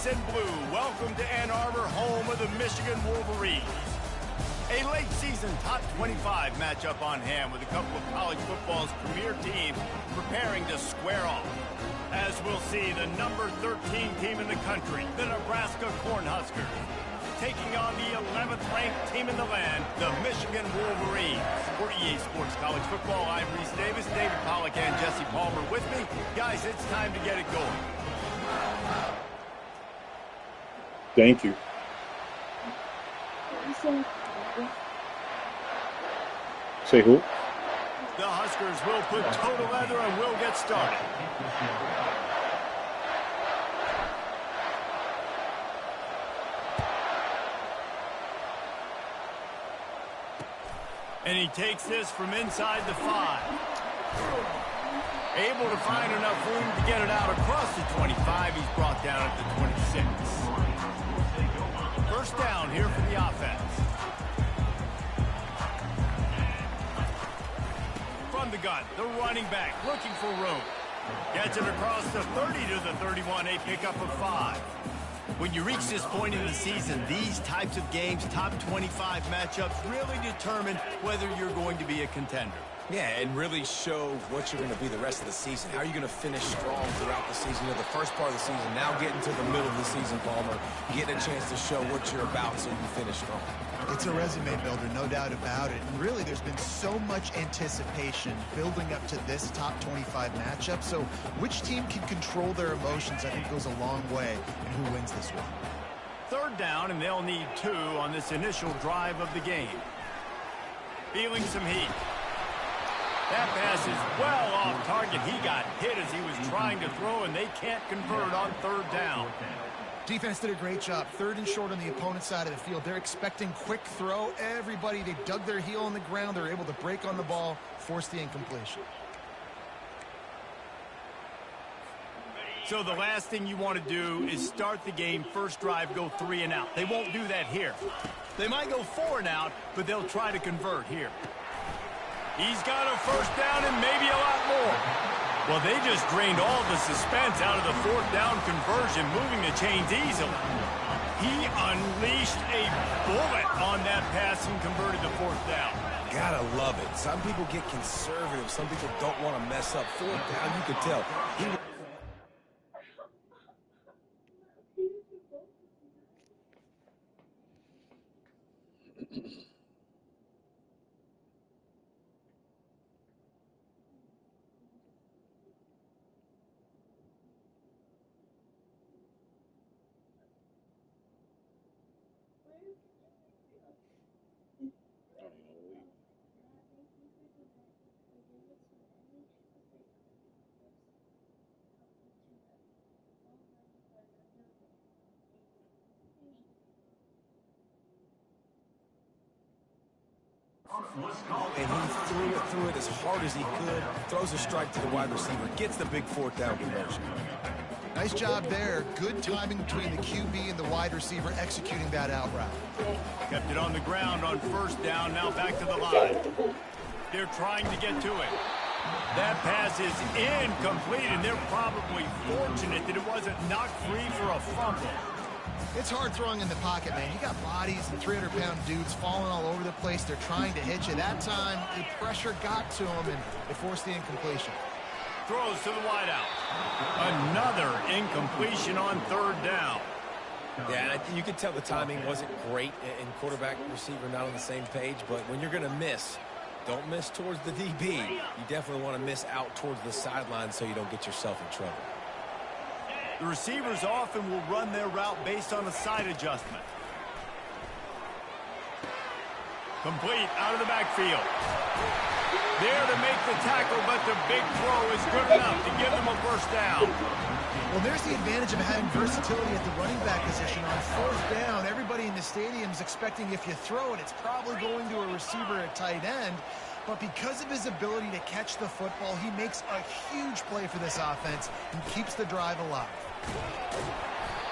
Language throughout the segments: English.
and blue, welcome to Ann Arbor, home of the Michigan Wolverines. A late season top 25 matchup on hand with a couple of college football's premier teams preparing to square off. As we'll see, the number 13 team in the country, the Nebraska Cornhuskers, taking on the 11th ranked team in the land, the Michigan Wolverines. For EA Sports College Football, I'm Reese Davis, David Pollack, and Jesse Palmer with me. Guys, it's time to get it going. Thank you. Say who? The Huskers will put toe to leather and will get started. And he takes this from inside the 5. Able to find enough room to get it out across the 25. He's brought down at the 26. First down here for the offense. From the gun, the running back looking for room. Gets it across the 30 to the 31, a pickup of 5. When you reach this point in the season, these types of games, top 25 matchups, really determine whether you're going to be a contender. Yeah, and really show what you're going to be the rest of the season. How are you going to finish strong throughout the season? You know, the first part of the season, now getting to the middle of the season, Palmer, getting a chance to show what you're about so you can finish strong. It's a resume builder, no doubt about it. And really, there's been so much anticipation building up to this top 25 matchup. So which team can control their emotions, I think, goes a long way in who wins this one. Third down, and they'll need 2 on this initial drive of the game. Feeling some heat. That pass is well off target. He got hit as he was trying to throw, and they can't convert on third down. Defense did a great job. 3rd and short on the opponent's side of the field. They're expecting quick throw. Everybody, they dug their heel on the ground. They're able to break on the ball, force the incompletion. So the last thing you want to do is start the game, first drive, go 3 and out. They won't do that here. They might go 4 and out, but they'll try to convert here. He's got a first down and maybe a lot more. Well, they just drained all the suspense out of the 4th down conversion, moving the chains easily. He unleashed a bullet on that pass and converted the 4th down. Gotta love it. Some people get conservative. Some people don't want to mess up. 4th down, you could tell. And he threw it as hard as he could, throws a strike to the wide receiver, gets the big 4th down conversion. Nice job there. Good timing between the QB and the wide receiver executing that out route. Kept it on the ground on first down, now back to the line. They're trying to get to it. That pass is incomplete, and they're probably fortunate that it wasn't knocked free for a fumble. It's hard throwing in the pocket, man. You got bodies and 300-pound dudes falling all over the place. They're trying to hit you. That time, the pressure got to them, and they forced the incompletion. Throws to the wideout. Another incompletion on 3rd down. Yeah, and you could tell the timing wasn't great, and quarterback and receiver not on the same page, but when you're going to miss, don't miss towards the DB. You definitely want to miss out towards the sideline so you don't get yourself in trouble. The receivers often will run their route based on a side adjustment. Complete out of the backfield. There to make the tackle, but the big throw is good enough to give them a first down. Well, there's the advantage of having versatility at the running back position. On 4th down, everybody in the stadium is expecting if you throw it, it's probably going to a receiver at tight end. But because of his ability to catch the football, he makes a huge play for this offense and keeps the drive alive.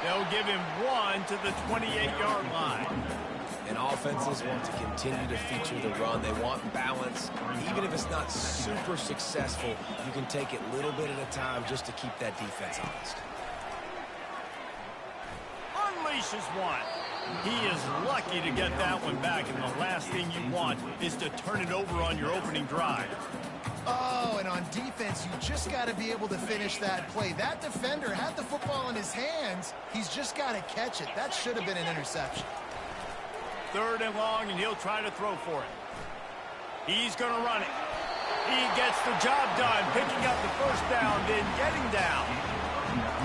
They'll give him 1 to the 28-yard line. And offenses want to continue to feature the run. They want balance. Even if it's not super successful, you can take it little bit at a time just to keep that defense honest. audacious one. He is lucky to get that one back, and the last thing you want is to turn it over on your opening drive. Oh, and on defense, you just got to be able to finish that play. That defender had the football in his hands. He's just got to catch it. That should have been an interception. 3rd and long, and he'll try to throw for it. He's going to run it. He gets the job done, picking up the first down, then getting down.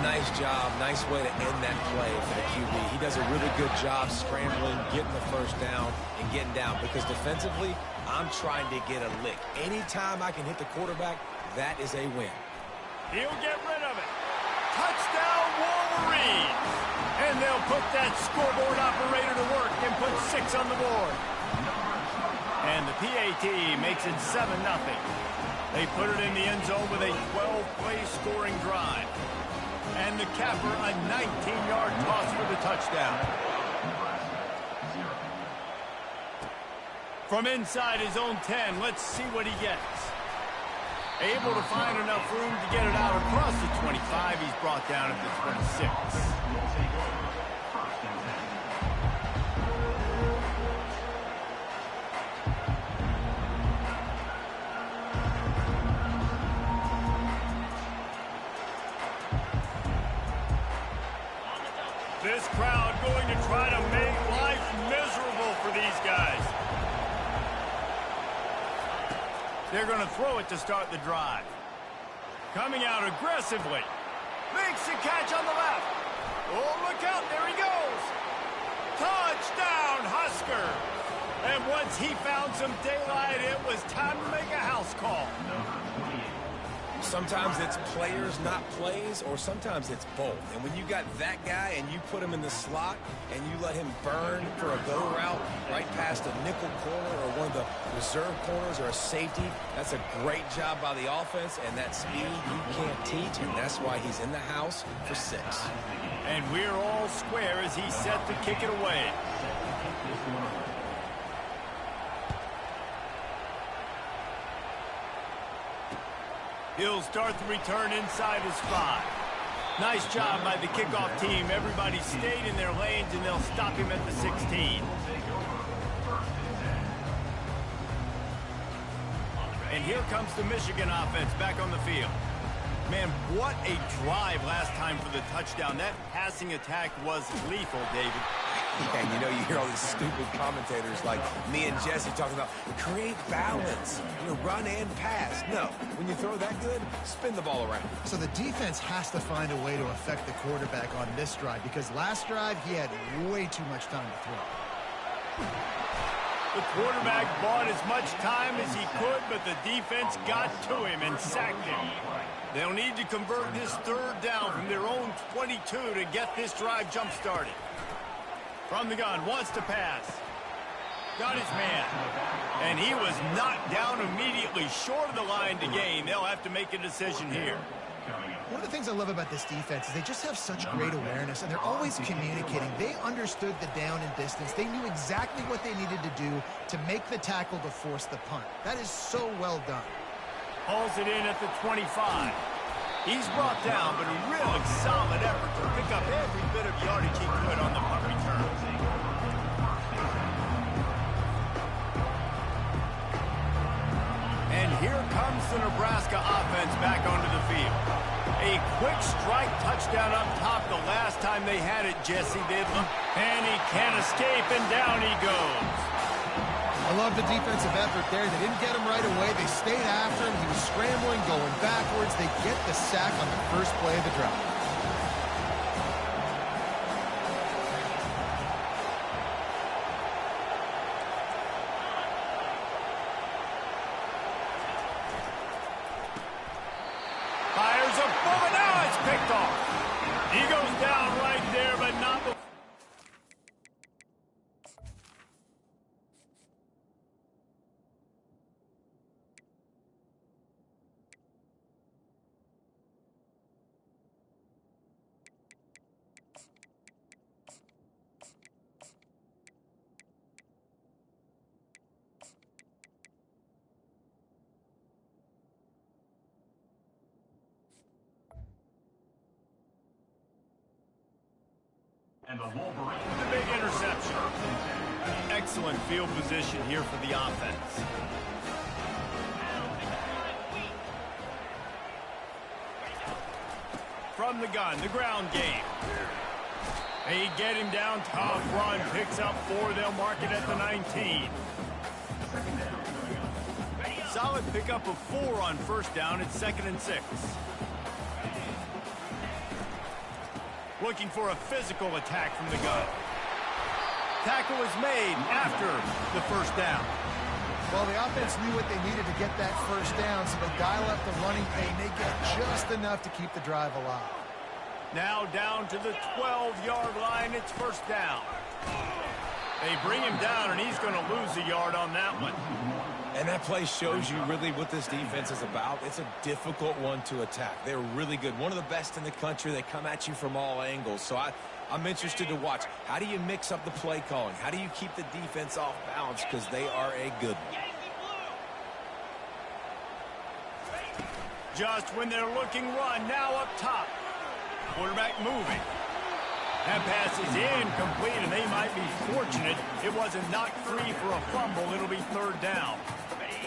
Nice job. Nice way to end that play for the QB. He does a really good job scrambling, getting the first down, and getting down. Because defensively, I'm trying to get a lick. Anytime I can hit the quarterback, that is a win. He'll get rid of it. Touchdown, Wolverines! And they'll put that scoreboard operator to work and put 6 on the board. And the PAT makes it 7-0. They put it in the end zone with a 12-play scoring drive. And the capper, a 19-yard toss for the touchdown. From inside his own 10, let's see what he gets. Able to find enough room to get it out across the 25. He's brought down at the 26. This crowd going to try to make life miserable for these guys. They're going to throw it to start the drive. Coming out aggressively. Makes the catch on the left. Oh, look out. There he goes. Touchdown, Husker. And once he found some daylight, it was time to make a house call. Sometimes it's players, not plays, or sometimes it's both. And when you got that guy and you put him in the slot and you let him burn for a go route right past a nickel corner or one of the reserve corners or a safety, that's a great job by the offense, and that speed you can't teach, and that's why he's in the house for 6. And we're all square as he's set to kick it away. He'll start the return inside his 5. Nice job by the kickoff team. Everybody stayed in their lanes, and they'll stop him at the 16. And here comes the Michigan offense back on the field. Man, what a drive last time for the touchdown. That passing attack was lethal, David. Yeah, and you know, you hear all these stupid commentators like me and Jesse talking about create balance, run and pass. No, when you throw that good, spin the ball around. So the defense has to find a way to affect the quarterback on this drive, because last drive he had way too much time to throw. The quarterback bought as much time as he could, but the defense got to him and sacked him. They'll need to convert this 3rd down from their own 22 to get this drive jump-started. From the gun, wants to pass. Got his man. And he was knocked down immediately short of the line to gain. They'll have to make a decision here. One of the things I love about this defense is they just have such great awareness, and they're always communicating. They understood the down and distance. They knew exactly what they needed to do to make the tackle to force the punt. That is so well done. Hauls it in at the 25. He's brought down, but a really solid effort to pick up every bit of yardage he could on the punt return. And here comes the Nebraska offense back onto the field. A quick strike touchdown up top the last time they had it, Jesse did. And he can't escape, and down he goes. I love the defensive effort there. They didn't get him right away. They stayed after him. He was scrambling, going backwards. They get the sack on the first play of the drive. Fires a bullet. Now it's picked off. He goes down right there, but not before. The big interception. Excellent field position here for the offense. From the gun, the ground game. They get him down, tough run, picks up 4. They'll mark it at the 19. Solid pickup of 4 on first down. It's 2nd and 6. Looking for a physical attack from the gun. Tackle is made after the first down. Well, the offense knew what they needed to get that first down, so they dial up the running play, and they get just enough to keep the drive alive. Now down to the 12-yard line. It's first down. They bring him down, and he's going to lose a yard on that one. And that play shows you really what this defense is about. It's a difficult one to attack. They're really good. One of the best in the country. They come at you from all angles. So I'm interested to watch. How do you mix up the play calling? How do you keep the defense off balance? Because they are a good one. Just when they're looking run, now up top. Quarterback moving. That pass is incomplete, and they might be fortunate it wasn't knocked free for a fumble. It'll be 3rd down.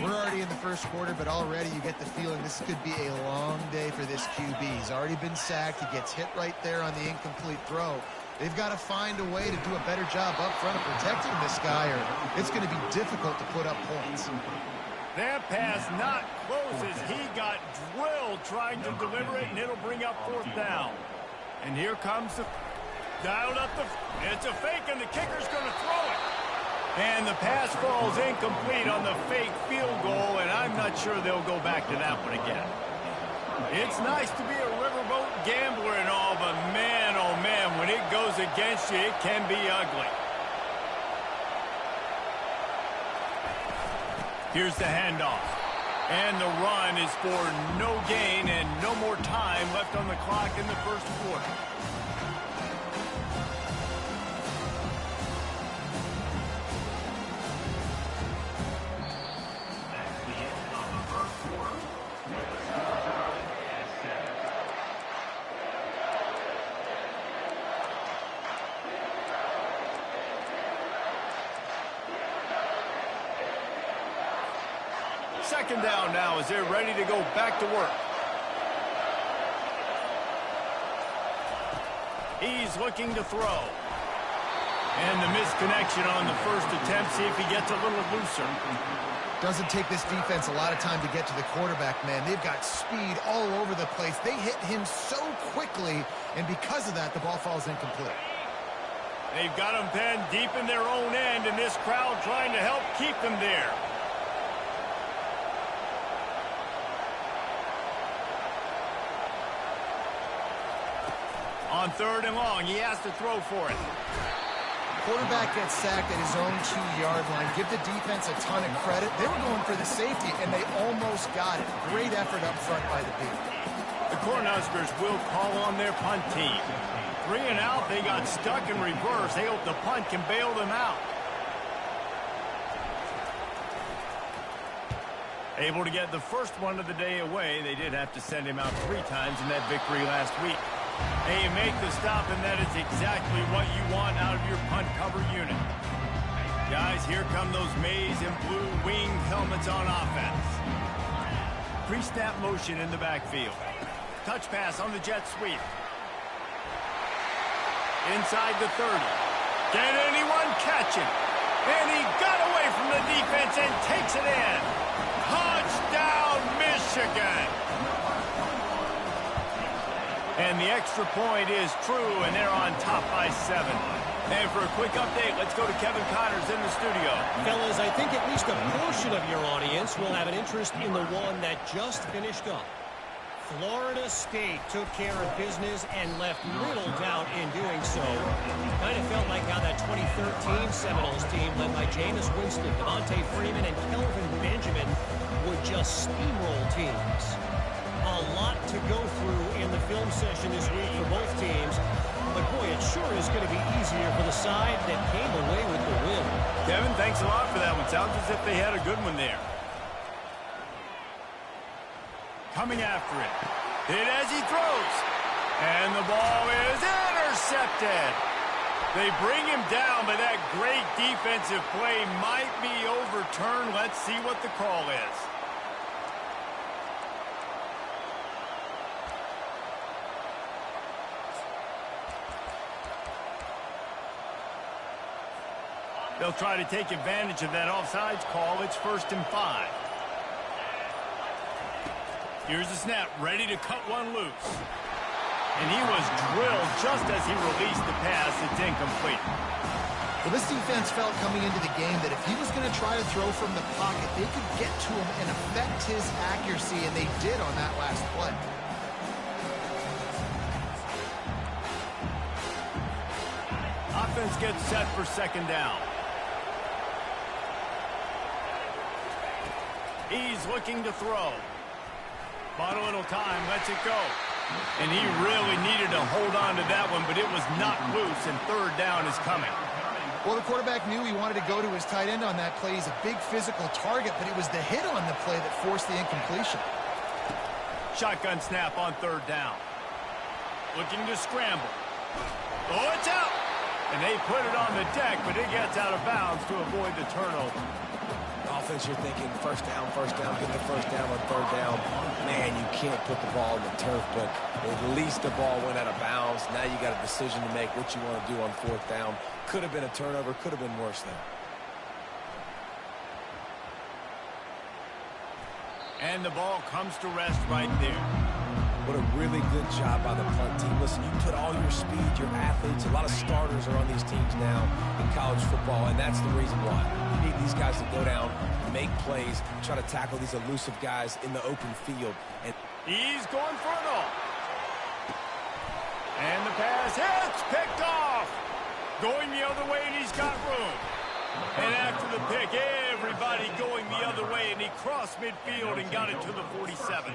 We're already in the first quarter, but already you get the feeling this could be a long day for this QB. He's already been sacked. He gets hit right there on the incomplete throw. They've got to find a way to do a better job up front of protecting this guy, or it's going to be difficult to put up points. That pass not close as he got drilled trying to deliver it, and it'll bring up 4th down. And here comes the dialed up the. It's a fake, and the kicker's going to throw it. And the pass falls incomplete on the fake field goal, and I'm not sure they'll go back to that one again. It's nice to be a riverboat gambler and all, but man, oh man, when it goes against you, it can be ugly. Here's the handoff. And the run is for no gain and no more time left on the clock in the first quarter. Second down now as they're ready to go back to work. He's looking to throw. And the misconnection on the first attempt. See if he gets a little looser. Doesn't take this defense a lot of time to get to the quarterback, man. They've got speed all over the place. They hit him so quickly, and because of that, the ball falls incomplete. They've got him penned deep in their own end, and this crowd trying to help keep them there. On 3rd and long, he has to throw for it. Quarterback gets sacked at his own 2-yard line. Give the defense a ton of credit. They were going for the safety, and they almost got it. Great effort up front by the B. The Cornhuskers will call on their punt team. 3 and out, they got stuck in reverse. They hope the punt can bail them out. Able to get the first one of the day away. They did have to send him out 3 times in that victory last week. They make the stop, and that is exactly what you want out of your punt cover unit. Guys, here come those maize and blue winged helmets on offense. Pre-snap motion in the backfield. Touch pass on the jet sweep. Inside the 30. Can anyone catch him? And he got away from the defense and takes it in. Touchdown, Michigan! And the extra point is true, and they're on top by 7. And for a quick update, let's go to Kevin Connors in the studio. Fellas, I think at least a portion of your audience will have an interest in the one that just finished up. Florida State took care of business and left little doubt in doing so. Kind of felt like how that 2013 Seminoles team led by Jameis Winston, Devontae Freeman, and Kelvin Benjamin would just steamroll teams. A lot to go through in the film session this week for both teams. But, boy, it sure is going to be easier for the side that came away with the win. Kevin, thanks a lot for that one. Sounds as if they had a good one there. Coming after it. Hit as he throws. And the ball is intercepted. They bring him down, but that great defensive play might be overturned. Let's see what the call is. They'll try to take advantage of that offsides call. It's 1st and 5. Here's the snap, ready to cut one loose. And he was drilled just as he released the pass. It's incomplete. Well, this defense felt coming into the game that if he was going to try to throw from the pocket, they could get to him and affect his accuracy, and they did on that last play. Offense gets set for 2nd down. He's looking to throw. Bought a little time, lets it go. And he really needed to hold on to that one, but it was not loose, and 3rd down is coming. Well, the quarterback knew he wanted to go to his tight end on that play. He's a big physical target, but it was the hit on the play that forced the incompletion. Shotgun snap on 3rd down. Looking to scramble. Oh, it's out! And they put it on the deck, but it gets out of bounds to avoid the turnover. Offense, you're thinking first down, get the 1st down on 3rd down. Man, you can't put the ball in the turf, but at least the ball went out of bounds. Now you got a decision to make what you want to do on 4th down. Could have been a turnover, could have been worse there. And the ball comes to rest right there. What a really good job by the punt team. Listen, you put all your speed, your athletes, a lot of starters are on these teams now in college football, and that's the reason why. You need these guys to go down, make plays, try to tackle these elusive guys in the open field. And he's going for it all. And the pass hits, picked off. Going the other way, and he's got room. And after the pick, everybody going the other way, and he crossed midfield and got it to the 47.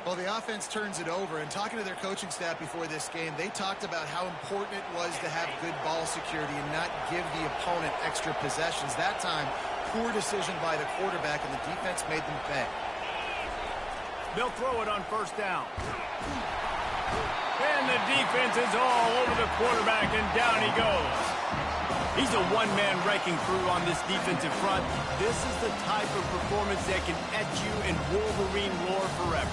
Well, the offense turns it over, and talking to their coaching staff before this game, they talked about how important it was to have good ball security and not give the opponent extra possessions. That time, poor decision by the quarterback, and the defense made them pay. They'll throw it on 1st down. And the defense is all over the quarterback, and down he goes. He's a one-man wrecking crew on this defensive front. This is the type of performance that can etch you in Wolverine lore forever.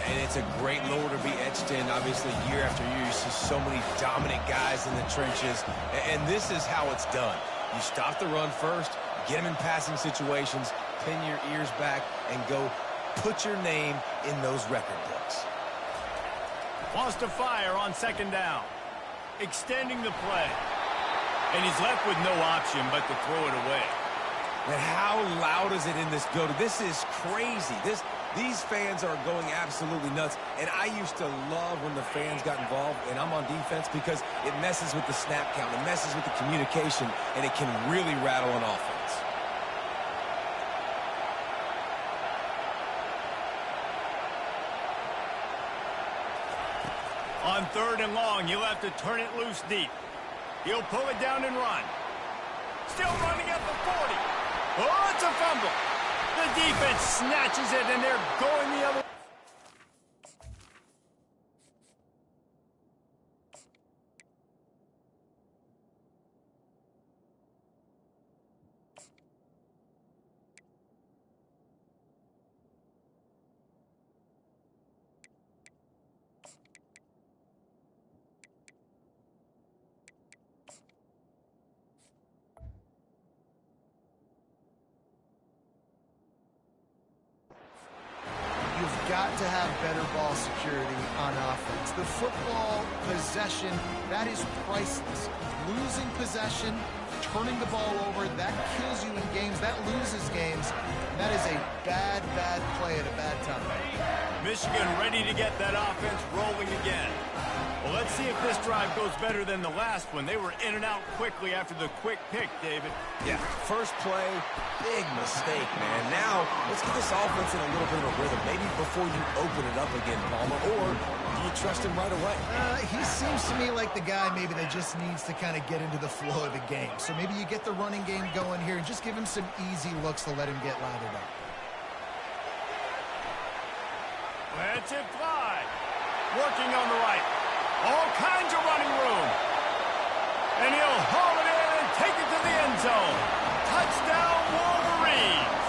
And it's a great lore to be etched in. Obviously, year after year, you see so many dominant guys in the trenches. And this is how it's done. You stop the run first, get them in passing situations, pin your ears back, and go put your name in those record books. Wants to fire on 2nd down. Extending the play. And he's left with no option but to throw it away. And how loud is it in this building? This is crazy. These fans are going absolutely nuts. And I used to love when the fans got involved, and I'm on defense, because it messes with the snap count. It messes with the communication, and it can really rattle an offense. On 3rd and long, you'll have to turn it loose deep. He'll pull it down and run. Still running at the 40. Oh, it's a fumble. The defense snatches it, and they're going the other way. You've got to have better ball security on offense. The football possession, that is priceless. Losing possession, turning the ball over, that kills you in games, that loses games. And that is a bad, bad play at a bad time. Michigan ready to get that offense rolling again. Well, let's see if this drive goes better than the last one. They were in and out quickly after the quick pick, David. Yeah, first play, big mistake, man. Now, let's get this offense in a little bit of a rhythm. Maybe before you open it up again, Palmer, or do you trust him right away? He seems to me like the guy maybe that just needs to kind of get into the flow of the game. So maybe you get the running game going here and just give him some easy looks to let him get lathered up. Let's it fly. Working on the right. All kinds of running room. And he'll end zone. Touchdown, Wolverines!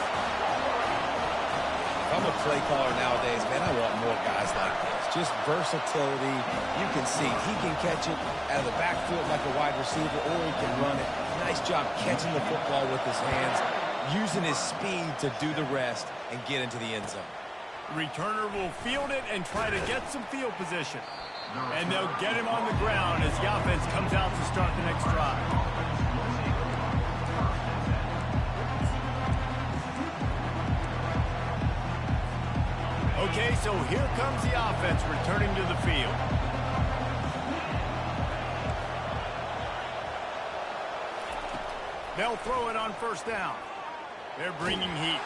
If I'm a play caller nowadays, man, I want more guys like this. Just versatility. You can see he can catch it out of the backfield like a wide receiver, or he can run it. Nice job catching the football with his hands, using his speed to do the rest and get into the end zone. Returner will field it and try to get some field position. And they'll get him on the ground as the offense comes out to start the next drive. Okay, so here comes the offense returning to the field. They'll throw it on first down. They're bringing heat.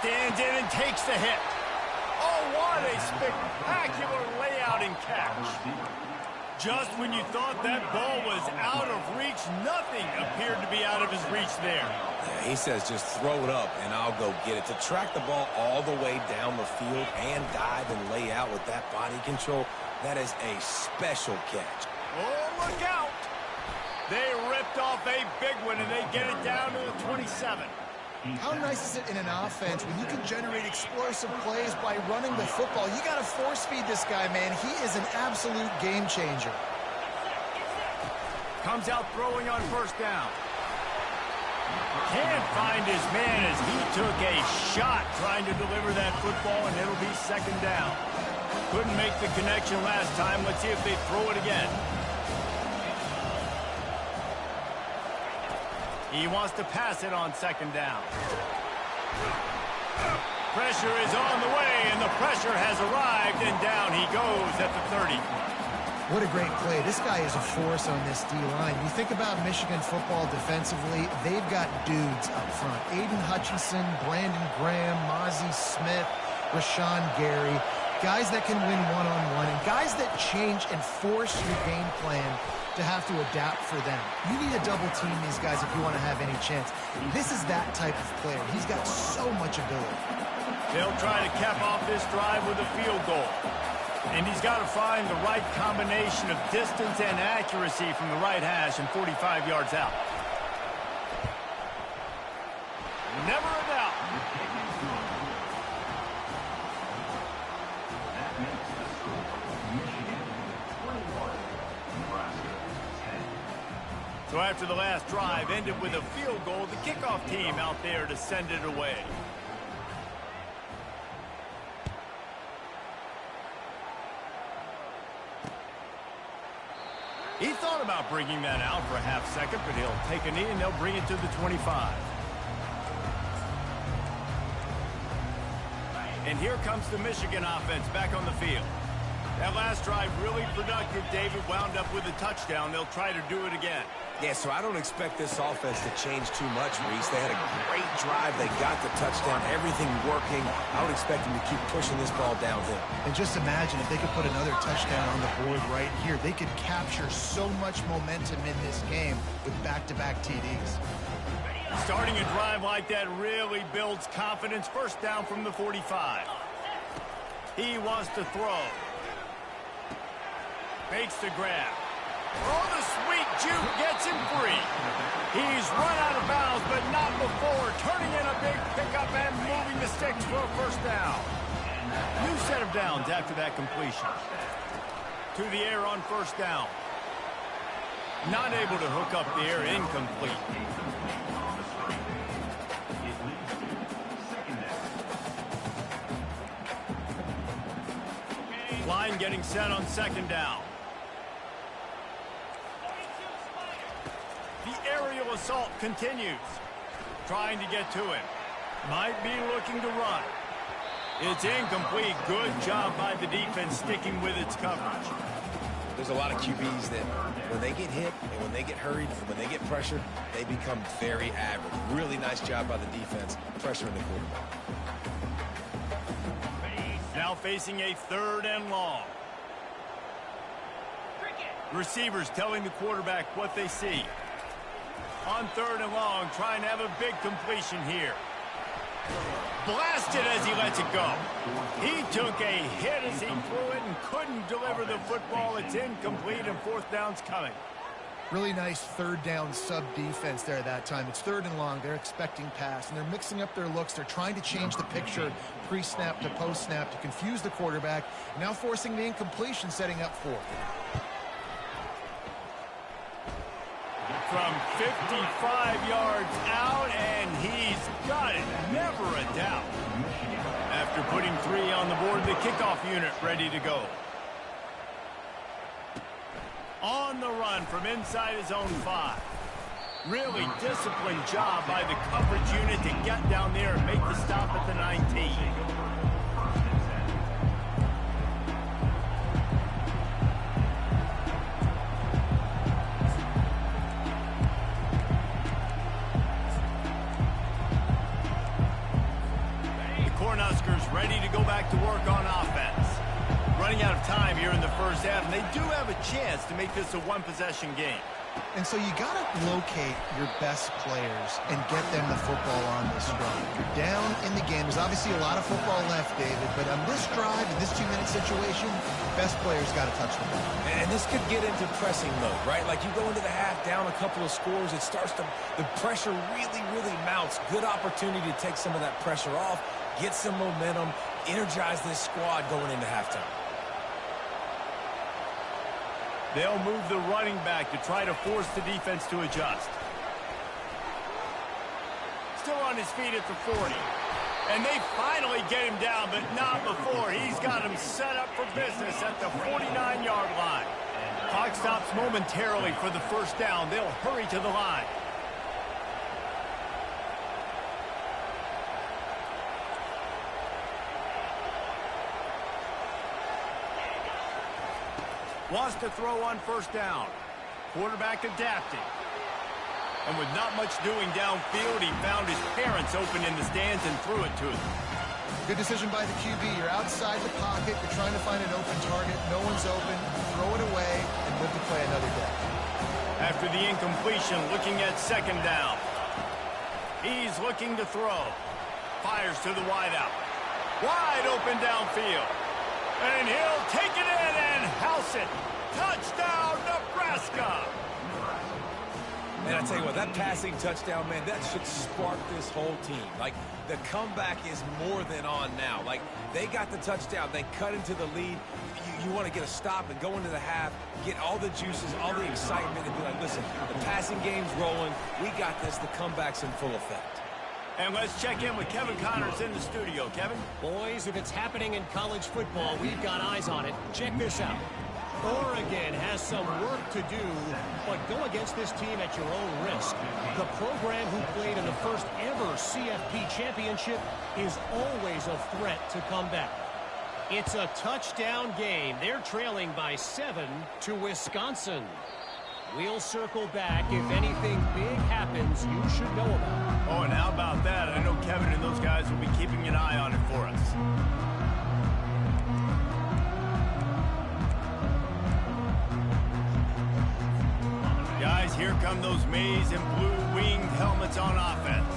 Stands in and takes the hit. Oh, what a spectacular layout and catch. Just when you thought that ball was out of reach, nothing appeared to be out of his reach there. Yeah, he says just throw it up and I'll go get it. To track the ball all the way down the field and dive and lay out with that body control, that is a special catch. Oh, look out. They ripped off a big one, and they get it down to the 27. How nice is it in an offense when you can generate explosive plays by running the football? You got to force feed this guy, man. He is an absolute game changer. Comes out throwing on first down. Can't find his man as he took a shot trying to deliver that football, and it'll be second down. Couldn't make the connection last time. Let's see if they throw it again. He wants to pass it on second down. Pressure is on the way, and the pressure has arrived, and down he goes at the 30. What a great play. This guy is a force on this D-line. You think about Michigan football defensively, they've got dudes up front. Aiden Hutchinson, Brandon Graham, Mozzie Smith, Rashawn Gary. Guys that can win one-on-one, and guys that change and force your game plan to have to adapt for them. You need to double team these guys if you want to have any chance. This is that type of player. He's got so much ability. They'll try to cap off this drive with a field goal. And he's got to find the right combination of distance and accuracy from the right hash and 45 yards out. Never a doubt. So after the last drive ended with a field goal, the kickoff team out there to send it away. He thought about bringing that out for a half second, but he'll take a knee and they'll bring it to the 25. And here comes the Michigan offense back on the field. That last drive really productive. David wound up with a touchdown. They'll try to do it again. Yeah, so I don't expect this offense to change too much, Reese. They had a great drive. They got the touchdown, everything working. I would expect them to keep pushing this ball downhill. And just imagine if they could put another touchdown on the board right here. They could capture so much momentum in this game with back-to-back TDs. Starting a drive like that really builds confidence. First down from the 45. He wants to throw. Makes the grab. Oh, the sweet juke gets him free. He's run out of bounds, but not before. Turning in a big pickup and moving the sticks for a first down. New set of downs after that completion. To the air on first down. Not able to hook up the air, incomplete. Line getting set on second down. The aerial assault continues. Trying to get to him. Might be looking to run. It's incomplete. Good job by the defense sticking with its coverage. There's a lot of QBs that when they get hit and when they get hurried and when they get pressured, they become very average. Really nice job by the defense pressuring the quarterback. Now facing a third and long. Receivers telling the quarterback what they see. On third and long, trying to have a big completion here. Blasted as he lets it go. He took a hit as he threw it and couldn't deliver the football. It's incomplete and fourth down's coming. Really nice third down sub defense there that time. It's 3rd and long. They're expecting pass, and they're mixing up their looks. They're trying to change the picture pre-snap to post-snap to confuse the quarterback. Now forcing the incompletion, setting up 4th. From 55 yards out, and he's got it. Never a doubt. After putting 3 on the board, the kickoff unit ready to go. On the run from inside his own 5. Really disciplined job by the coverage unit to get down there and make the stop at the 19. The Cornhuskers ready to go back to work on offense. Running out of time here in the first half, and they do have a chance to make this a one-possession game. And so you got to locate your best players and get them the football on this drive. You're down in the game. There's obviously a lot of football left, David, but on this drive, in this 2-minute situation, best players got to touch the ball. And this could get into pressing mode, right? Like you go into the half down a couple of scores, it starts to, the pressure really mounts. Good opportunity to take some of that pressure off, get some momentum, energize this squad going into halftime. They'll move the running back to try to force the defense to adjust. Still on his feet at the 40. And they finally get him down, but not before. He's got him set up for business at the 49-yard line. Clock stops momentarily for the first down. They'll hurry to the line. Wants to throw on first down. Quarterback adapting. And with not much doing downfield, he found his parents open in the stands and threw it to them. Good decision by the QB. You're outside the pocket. You're trying to find an open target. No one's open. Throw it away and live to play another day. After the incompletion, looking at 2nd down. He's looking to throw. Fires to the wideout. Wide open downfield. And he'll take it in and house it. Touchdown, Nebraska! And I tell you what, that passing touchdown, man, that should spark this whole team. Like, the comeback is more than on now. Like, they got the touchdown. They cut into the lead. You want to get a stop and go into the half, get all the juices, all the excitement, and be like, listen, the passing game's rolling. We got this. The comeback's in full effect. And let's check in with Kevin Connors in the studio. Kevin? Boys, if it's happening in college football, we've got eyes on it. Check this out. Oregon has some work to do, but go against this team at your own risk. The program who played in the first ever CFP championship is always a threat to come back. It's a touchdown game. They're trailing by 7 to Wisconsin. We'll circle back if anything big happens you should know about. Oh, and how about that? I know Kevin and those guys will be keeping an eye on it for us. Guys, here come those maize and blue-winged helmets on offense.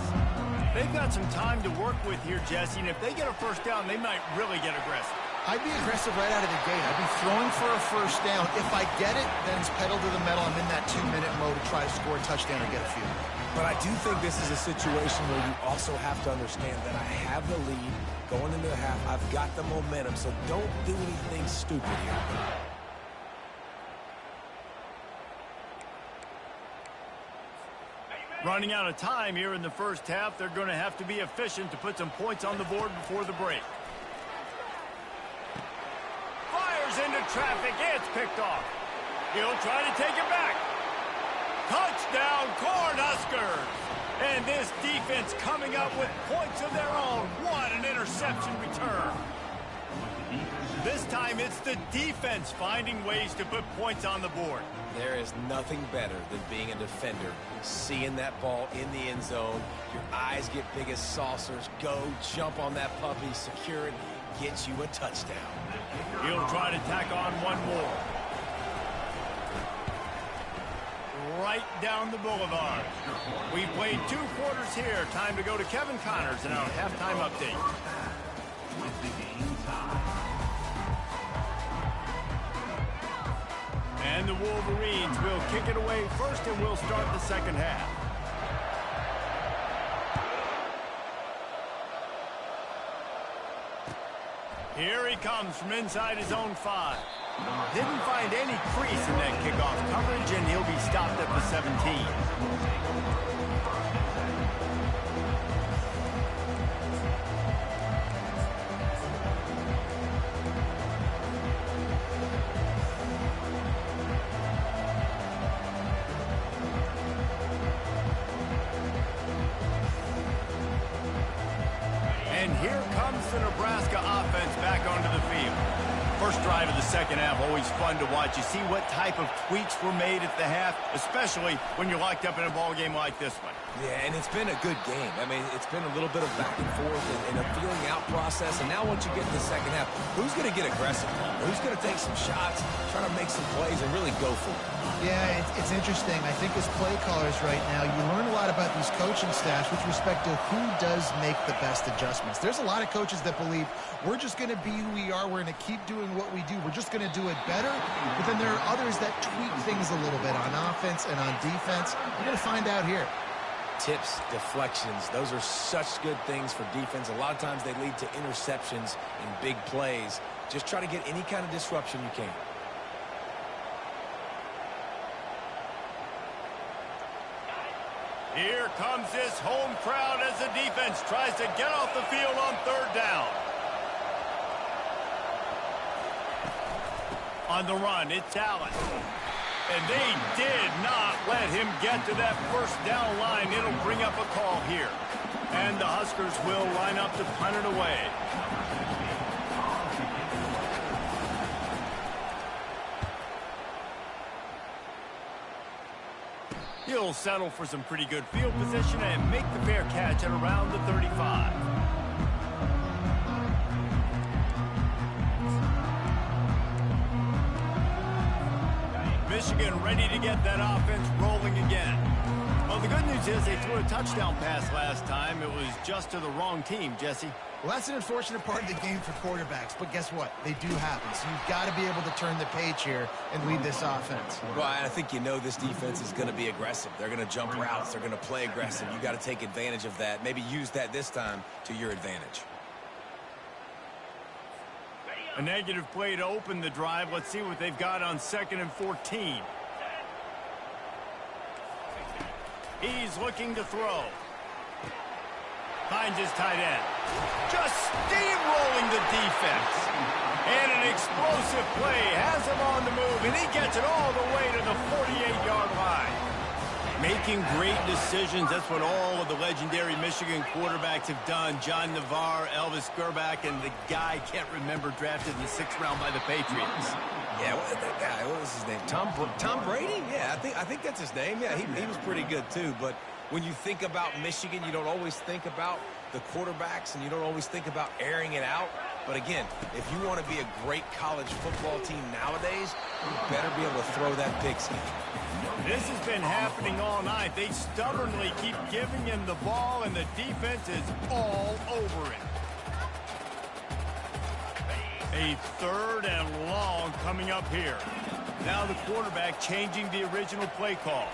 They've got some time to work with here, Jesse, and if they get a first down, they might really get aggressive. I'd be aggressive right out of the gate. I'd be throwing for a first down. If I get it, then it's pedal to the metal. I'm in that 2-minute mode to try to score a touchdown or get a field. But I do think this is a situation where you also have to understand that I have the lead going into the half. I've got the momentum, so don't do anything stupid here. Running out of time here in the first half, they're going to have to be efficient to put some points on the board before the break. Fires into traffic, it's picked off. He'll try to take it back. Touchdown, Cornhuskers! And this defense coming up with points of their own. What an interception return. This time it's the defense finding ways to put points on the board. There is nothing better than being a defender, seeing that ball in the end zone. Your eyes get big as saucers. Go, jump on that puppy, secure it, get you a touchdown. He'll try to tack on one more. Right down the boulevard. We've played 2 quarters here. Time to go to Kevin Connors in our halftime update. And the Wolverines will kick it away first, and we'll start the second half. Here he comes from inside his own 5. Didn't find any crease in that kickoff coverage, and he'll be stopped at the 17. And here comes the Nebraska offense back onto the field. First drive of the second half, always fun to watch. You see what type of tweaks were made at the half, especially when you're locked up in a ball game like this one. Yeah, and it's been a good game. I mean, it's been a little bit of back and forth and a feeling out process. And now once you get to the second half, who's going to get aggressive? Who's going to take some shots, try to make some plays, and really go for it? Yeah, it's interesting. I think as play callers right now, you learn a lot about these coaching staffs with respect to who does make the best adjustments. There's a lot of coaches that believe we're just going to be who we are. We're going to keep doing what we do. We're just going to do it better. But then there are others that tweak things a little bit on offense and on defense. We're going to find out here. Tips, deflections, those are such good things for defense. A lot of times they lead to interceptions and big plays. Just try to get any kind of disruption you can. Here comes this home crowd as the defense tries to get off the field on third down. On the run, it's Allen. And they did not let him get to that first down line. It'll bring up a call here. And the Huskers will line up to punt it away. He'll settle for some pretty good field position and make the fair catch at around the 35. Michigan ready to get that offense rolling again. Well, the good news is they threw a touchdown pass last time. It was just to the wrong team, Jesse. Well, that's an unfortunate part of the game for quarterbacks, but guess what? They do happen. So you've got to be able to turn the page here and lead this offense. Well, I think you know this defense is going to be aggressive. They're going to jump routes. They're going to play aggressive. You got to take advantage of that. Maybe use that this time to your advantage. A negative play to open the drive. Let's see what they've got on 2nd and 14. He's looking to throw. Finds his tight end. Just steamrolling the defense. And an explosive play has him on the move, and he gets it all the way to the 48-yard line. Making great decisions. That's what all of the legendary Michigan quarterbacks have done. John Navarre, Elvis Gerbach, and the guy, can't remember, drafted in the 6th round by the Patriots. Yeah, that guy, what was his name? Tom Brady? Yeah, I think that's his name. Yeah, he was pretty good too. But when you think about Michigan, you don't always think about the quarterbacks, and you don't always think about airing it out. But again, if you want to be a great college football team nowadays, you better be able to throw that pigskin. This has been happening all night. They stubbornly keep giving him the ball, and the defense is all over it. A 3rd and long coming up here. Now the quarterback changing the original play call.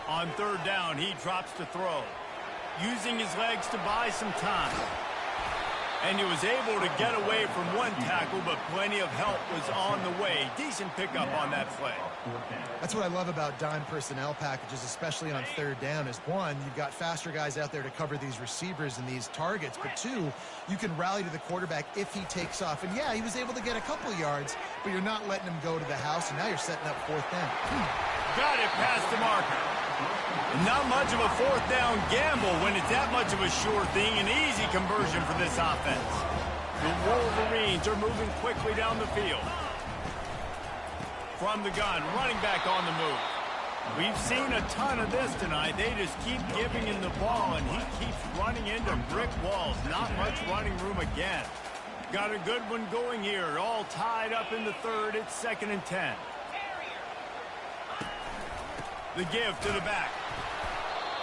On 3rd down, he drops to throw, using his legs to buy some time. And he was able to get away from one tackle, but plenty of help was on the way. Decent pickup on that play. That's what I love about dime personnel packages, especially on 3rd down, is one, you've got faster guys out there to cover these receivers and these targets, but two, you can rally to the quarterback if he takes off. And yeah, he was able to get a couple yards, but you're not letting him go to the house, and now you're setting up 4th down. Got it past the marker. Not much of a 4th down gamble when it's that much of a sure thing. An easy conversion for this offense. The Wolverines are moving quickly down the field. From the gun, running back on the move. We've seen a ton of this tonight. They just keep giving him the ball, and he keeps running into brick walls. Not much running room again. Got a good one going here. All tied up in the 3rd. It's 2nd and 10. The give to the back.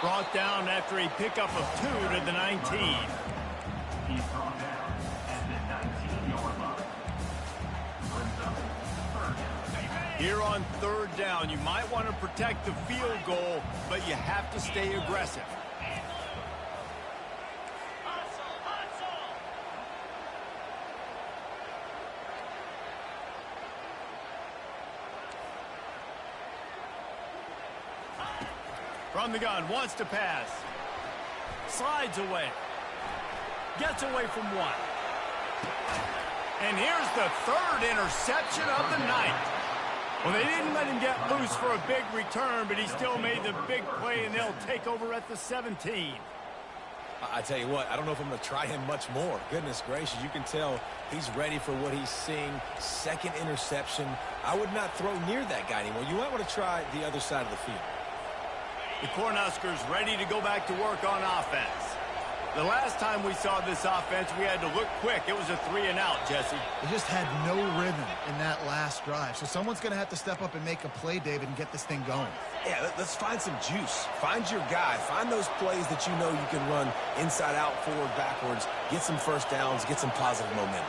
Brought down after a pickup of 2 to the 19. He's brought down at the 19-yard line. Here on third down, you might want to protect the field goal, but you have to stay aggressive. From the gun, wants to pass. Slides away. Gets away from one. And here's the third interception of the night. Well, they didn't let him get loose for a big return, but he still made the big play, and they'll take over at the 17. I tell you what, I don't know if I'm going to try him much more. Goodness gracious, you can tell he's ready for what he's seeing. Second interception. I would not throw near that guy anymore. You might want to try the other side of the field. The Cornhuskers ready to go back to work on offense. The last time we saw this offense, we had to look quick. It was a 3-and-out, Jesse. They just had no rhythm in that last drive. So someone's going to have to step up and make a play, David, and get this thing going. Yeah, let's find some juice. Find your guy. Find those plays that you know you can run inside out, forward, backwards. Get some first downs. Get some positive momentum.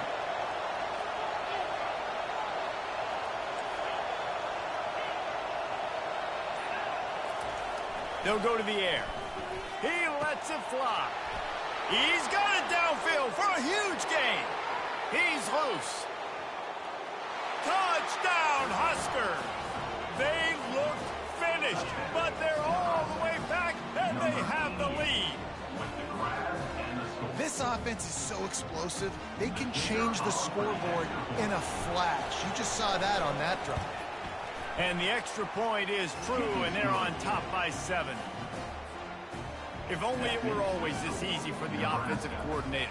They'll go to the air. He lets it fly. He's got it downfield for a huge gain. He's loose. Touchdown, Husker. They looked finished, but they're all the way back, and they have the lead. This offense is so explosive, they can change the scoreboard in a flash. You just saw that on that drive. And the extra point is true, and they're on top by 7. If only it were always this easy for the offensive coordinators.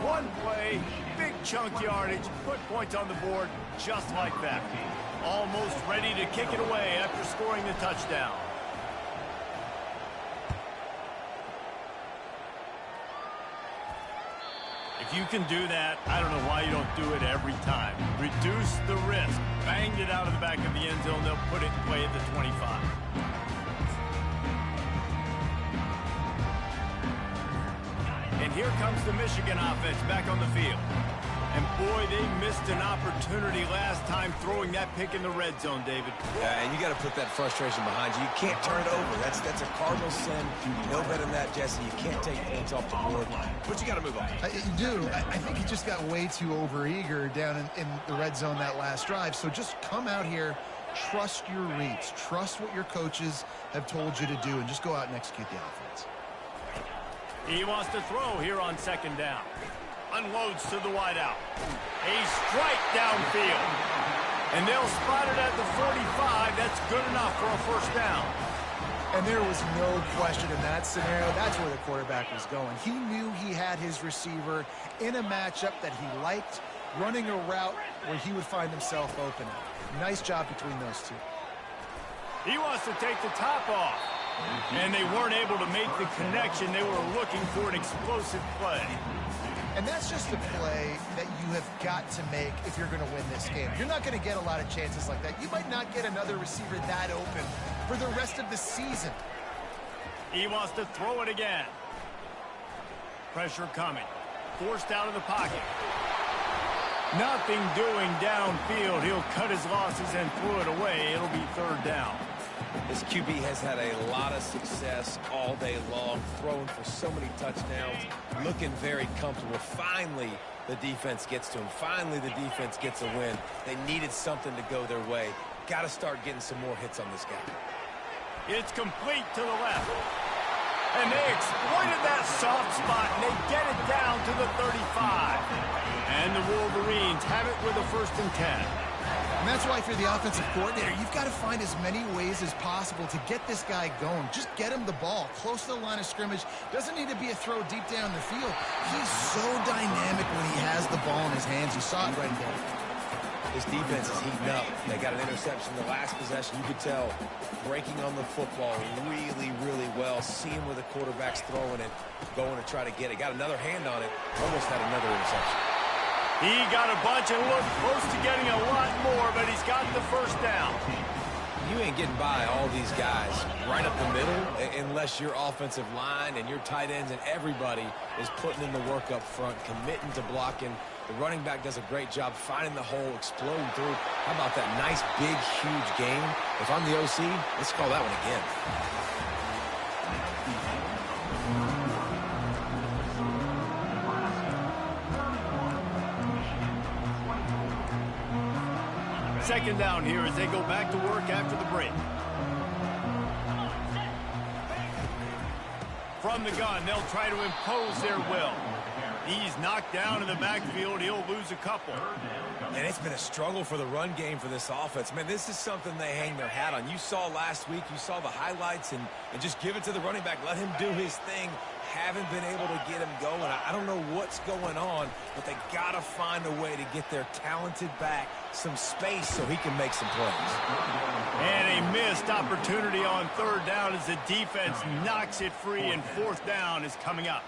One play, big chunk yardage, put points on the board just like that. Almost ready to kick it away after scoring the touchdown. If you can do that, I don't know why you don't do it every time. Reduce the risk. Banged it out of the back of the end zone. They'll put it in play at the 25. And here comes the Michigan offense back on the field. And boy, they missed an opportunity last time throwing that pick in the red zone, David. Yeah, and you got to put that frustration behind you. You can't turn it over. That's a cardinal sin. You know better than that, Jesse. You can't take points off the board. But you got to move on. You do. I think he just got way too overeager down in the red zone that last drive. So just come out here, trust your reads, trust what your coaches have told you to do, and just go out and execute the offense. He wants to throw here on second down. Unloads to the wideout. A strike downfield. And they'll spot it at the 45. That's good enough for a first down. And there was no question in that scenario. That's where the quarterback was going. He knew he had his receiver in a matchup that he liked, running a route where he would find himself open. Nice job between those two. He wants to take the top off. And they weren't able to make the connection. They were looking for an explosive play. And that's just a play that you have got to make if you're going to win this game. You're not going to get a lot of chances like that. You might not get another receiver that open for the rest of the season. He wants to throw it again. Pressure coming. Forced out of the pocket. Nothing doing downfield. He'll cut his losses and throw it away. It'll be third down. This QB has had a lot of success all day long, throwing for so many touchdowns, looking very comfortable. Finally, the defense gets to him. Finally, the defense gets a win. They needed something to go their way. Got to start getting some more hits on this guy. It's complete to the left. And they exploited that soft spot, and they get it down to the 35. And the Wolverines have it with a 1st and 10. And that's why, if you're the offensive coordinator, you've got to find as many ways as possible to get this guy going. Just get him the ball close to the line of scrimmage. Doesn't need to be a throw deep down the field. He's so dynamic when he has the ball in his hands. You saw it right there. This defense is heating up. They got an interception the last possession. You could tell breaking on the football really, really well. Seeing where the quarterback's throwing it, going to try to get it. Got another hand on it. Almost had another interception. He got a bunch and looked close to getting a lot more, but he's got the first down. You ain't getting by all these guys right up the middle unless your offensive line and your tight ends and everybody is putting in the work up front, committing to blocking. The running back does a great job finding the hole, exploding through. How about that nice, big, huge gain? If I'm the OC, let's call that one again. Second down here as they go back to work after the break. From the gun, they'll try to impose their will. He's knocked down in the backfield. He'll lose a couple. And it's been a struggle for the run game for this offense. Man, this is something they hang their hat on. You saw last week, you saw the highlights, and just give it to the running back. Let him do his thing. Haven't been able to get him going. I don't know what's going on, but they got to find a way to get their talented back some space so he can make some plays. And a missed opportunity on third down as the defense knocks it free, and fourth down is coming up.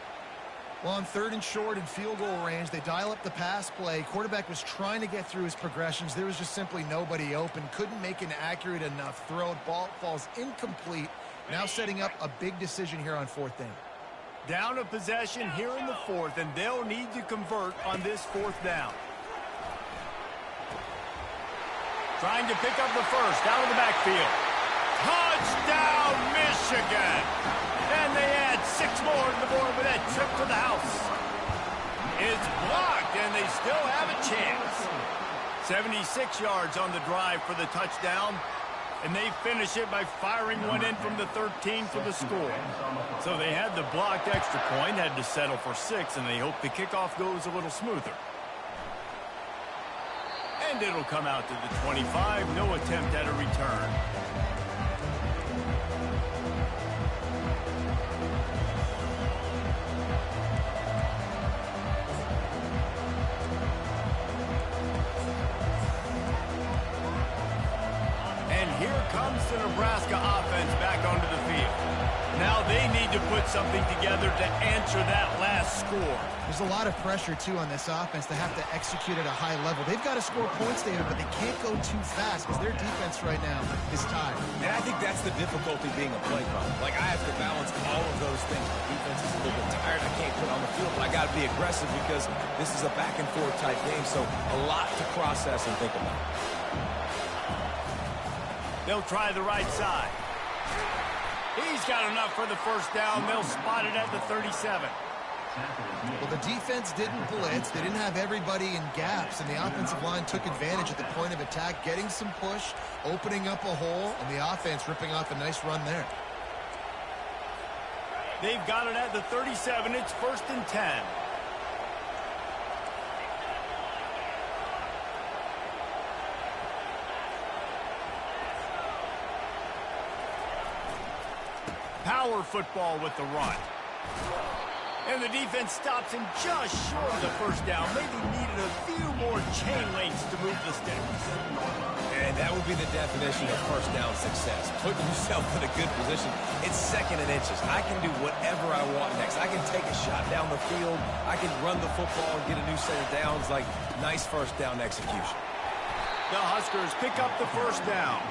Well, on third and short and field goal range, they dial up the pass play. Quarterback was trying to get through his progressions. There was just simply nobody open. Couldn't make an accurate enough throw. Ball falls incomplete. Now setting up a big decision here on fourth down. Down a possession here in the fourth, and they'll need to convert on this fourth down. Trying to pick up the first out of the backfield. Touchdown, Michigan! And they add 6 more to the board with that trip to the house. It's blocked, and they still have a chance. 76 yards on the drive for the touchdown. And they finish it by firing one in from the 13 for the score. So they had the blocked extra point, had to settle for 6, and they hope the kickoff goes a little smoother. And it'll come out to the 25. No attempt at a return. Comes the Nebraska offense back onto the field. Now they need to put something together to answer that last score. There's a lot of pressure, too, on this offense to have to execute at a high level. They've got to score points, David, but they can't go too fast because their defense right now is tired. And I think that's the difficulty being a play caller. Like, I have to balance all of those things. The defense is a little bit tired. I can't put on the field, but I got to be aggressive because this is a back-and-forth type game, so a lot to process and think about. They'll try the right side. He's got enough for the first down. They'll spot it at the 37. Well, the defense didn't blitz. They didn't have everybody in gaps, and the offensive line took advantage at the point of attack, getting some push, opening up a hole, and the offense ripping off a nice run there. They've got it at the 37. It's 1st and 10. Power football with the run. And the defense stops him just short of the first down. Maybe needed a few more chain links to move the sticks. And that would be the definition of first down success. Putting yourself in a good position. It's 2nd and inches. I can do whatever I want next. I can take a shot down the field. I can run the football and get a new set of downs. Like, nice first down execution. The Huskers pick up the first down.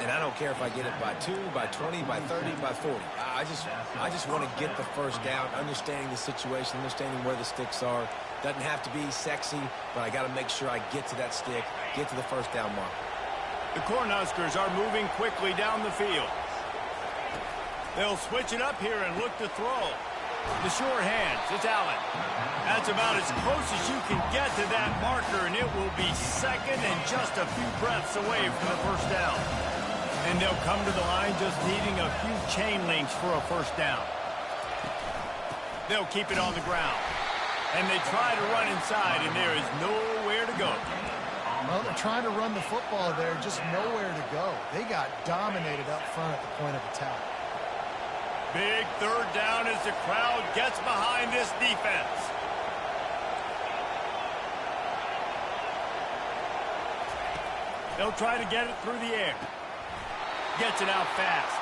And I don't care if I get it by 2, by 20, by 30, by 40. I just want to get the first down, understanding the situation, understanding where the sticks are. Doesn't have to be sexy, but I got to make sure I get to that stick, get to the first down mark. The Cornhuskers are moving quickly down the field. They'll switch it up here and look to throw. The sure hands, it's Allen. That's about as close as you can get to that marker, and it will be 2nd and just a few breaths away from the first down. And they'll come to the line just needing a few chain links for a first down. They'll keep it on the ground. And they try to run inside, and there is nowhere to go. Well, they're trying to run the football there, just nowhere to go. They got dominated up front at the point of attack. Big third down as the crowd gets behind this defense. They'll try to get it through the air. Gets it out fast.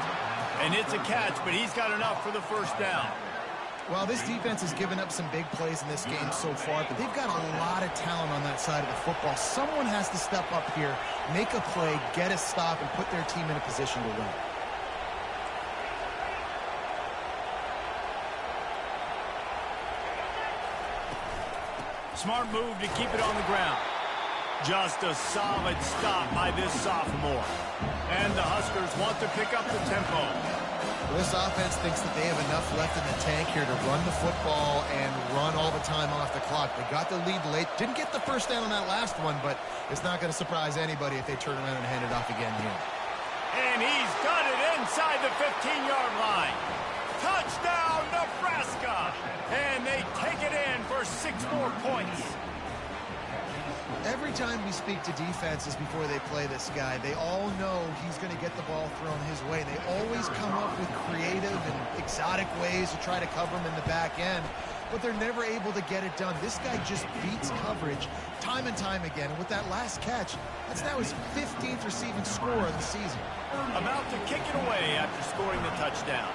And it's a catch, but he's got enough for the first down. Well, this defense has given up some big plays in this game so far, but they've got a lot of talent on that side of the football. Someone has to step up here, make a play, get a stop, and put their team in a position to win. Smart move to keep it on the ground. Just a solid stop by this sophomore. And the Huskers want to pick up the tempo. This offense thinks that they have enough left in the tank here to run the football and run all the time off the clock. They got the lead late. Didn't get the first down on that last one, but it's not going to surprise anybody if they turn around and hand it off again here. And he's got it inside the 15-yard line. Touchdown, Nebraska! And they take it in for 6 more points. Every time we speak to defenses before they play this guy, they all know he's going to get the ball thrown his way. They always come up with creative and exotic ways to try to cover him in the back end, but they're never able to get it done. This guy just beats coverage time and time again. And with that last catch, that's now his 15th receiving score of the season. About to kick it away after scoring the touchdown.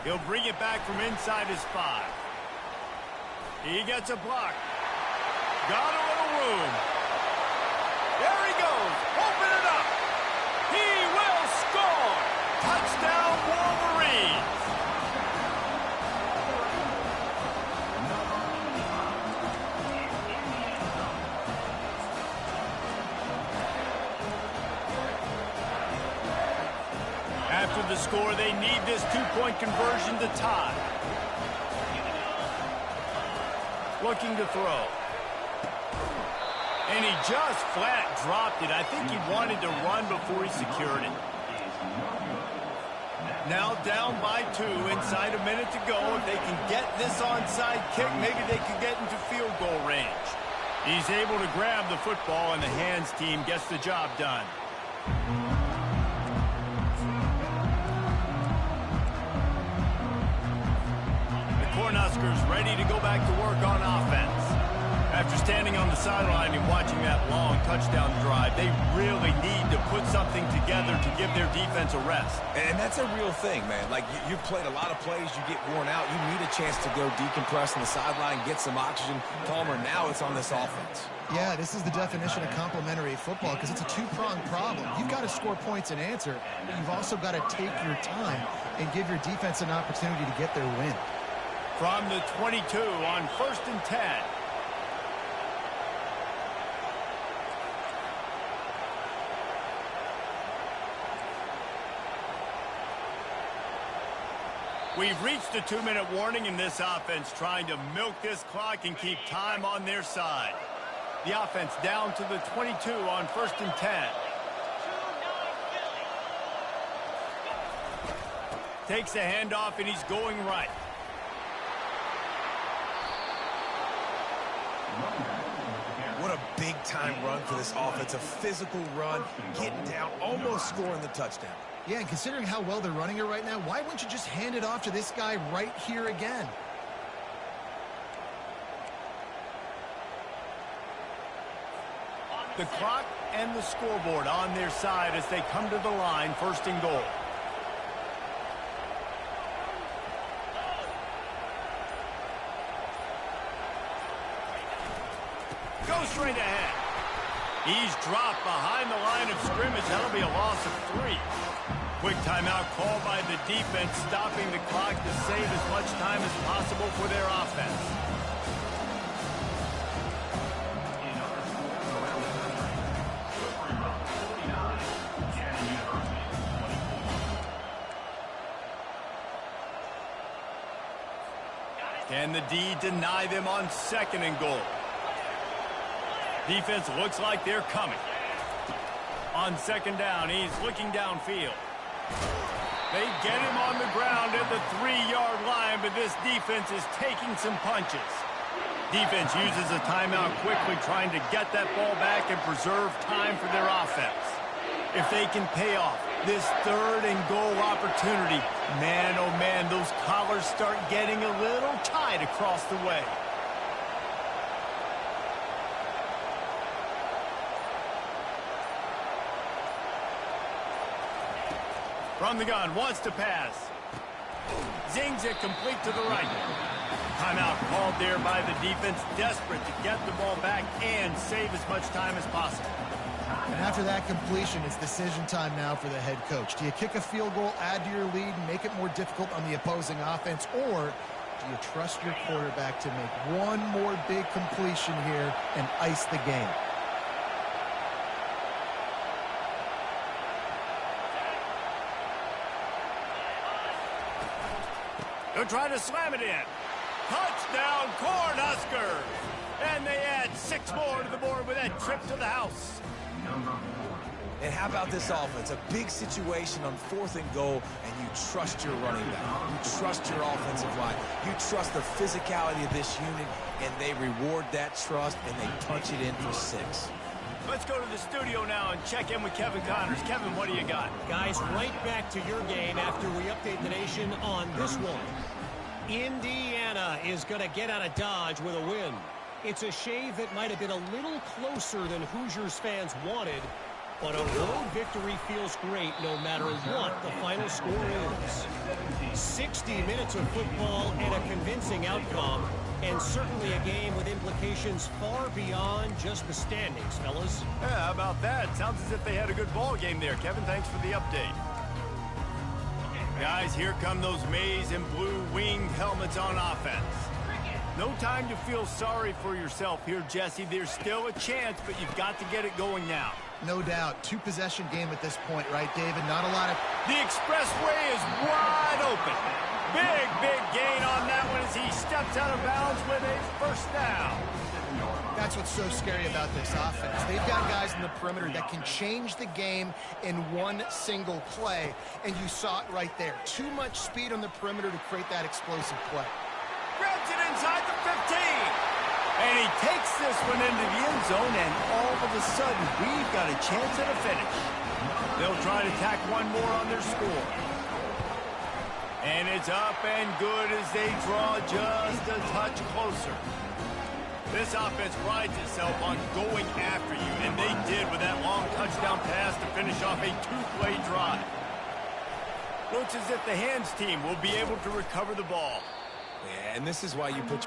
He'll bring it back from inside his 5. He gets a block. Got a little room. There he goes. Open it up. He will score. Touchdown, Wolverines. After the score, they need this 2-point conversion to tie. Looking to throw. And he just flat dropped it. I think he wanted to run before he secured it. Now down by 2, inside a minute to go. If they can get this onside kick, maybe they could get into field goal range. He's able to grab the football, and the hands team gets the job done. Huskers ready to go back to work on offense. After standing on the sideline and watching that long touchdown drive, they really need to put something together to give their defense a rest. And that's a real thing, man. Like, you've played a lot of plays, you get worn out, you need a chance to go decompress on the sideline, get some oxygen. Palmer, now it's on this offense. Yeah, this is the definition of complementary football because it's a 2-pronged problem. You've got to score points and answer, but you've also got to take your time and give your defense an opportunity to get their win. From the 22 on 1st and 10. We've reached the 2-minute warning in this offense, trying to milk this clock and keep time on their side. The offense down to the 22 on 1st and 10. Takes the handoff, and he's going right. What a big-time run for this offense. A physical run, getting down, almost scoring the touchdown. Yeah, and considering how well they're running it right now, why wouldn't you just hand it off to this guy right here again? The clock and the scoreboard on their side as they come to the line, 1st and goal. Go straight ahead. He's dropped behind the line of scrimmage. That'll be a loss of 3. Quick timeout called by the defense, stopping the clock to save as much time as possible for their offense. Can the D deny them on 2nd and goal? Defense looks like they're coming. On 2nd down, he's looking downfield. They get him on the ground at the 3-yard line, but this defense is taking some punches. Defense uses a timeout quickly, trying to get that ball back and preserve time for their offense. If they can pay off this 3rd and goal opportunity, man, oh man, those collars start getting a little tight across the way. From the gun, wants to pass. Zings it complete to the right. Timeout called there by the defense, desperate to get the ball back and save as much time as possible. And After that completion, it's decision time now for the head coach. Do you kick a field goal, add to your lead, and make it more difficult on the opposing offense, or do you trust your quarterback to make one more big completion here and ice the game? They're trying to slam it in. Touchdown, Cornhuskers! And they add 6 more to the board with that trip to the house. And how about this offense? A big situation on 4th and goal, and you trust your running back. You trust your offensive line. You trust the physicality of this unit, and they reward that trust, and they punch it in for 6. Let's go to the studio now and check in with Kevin Connors. Kevin, what do you got? Guys, right back to your game after we update the nation on this one. Indiana is going to get out of Dodge with a win. It's a shave that might have been a little closer than Hoosiers fans wanted, but a road victory feels great no matter what the final score is. 60 minutes of football and a convincing outcome, and certainly a game with implications far beyond just the standings, fellas. Yeah, how about that? Sounds as if they had a good ball game there. Kevin, thanks for the update. Guys, here come those maize and blue winged helmets on offense. No time to feel sorry for yourself here, Jesse. There's still a chance, but you've got to get it going now. No doubt. 2-possession game at this point, right, David? Not a lot of... The expressway is wide open. Big gain on that one as he steps out of bounds with a first down. That's what's so scary about this offense. They've got guys in the perimeter that can change the game in one single play, and you saw it right there. Too much speed on the perimeter to create that explosive play. Grabs it inside the 15. And he takes this one into the end zone, and all of a sudden, we've got a chance at a finish. They'll try to tack one more on their score. And it's up and good as they draw just a touch closer. This offense prides itself on going after you, and they did with that long touchdown pass to finish off a 2-play drive. Looks as if the hands team will be able to recover the ball. Yeah, and this is why you put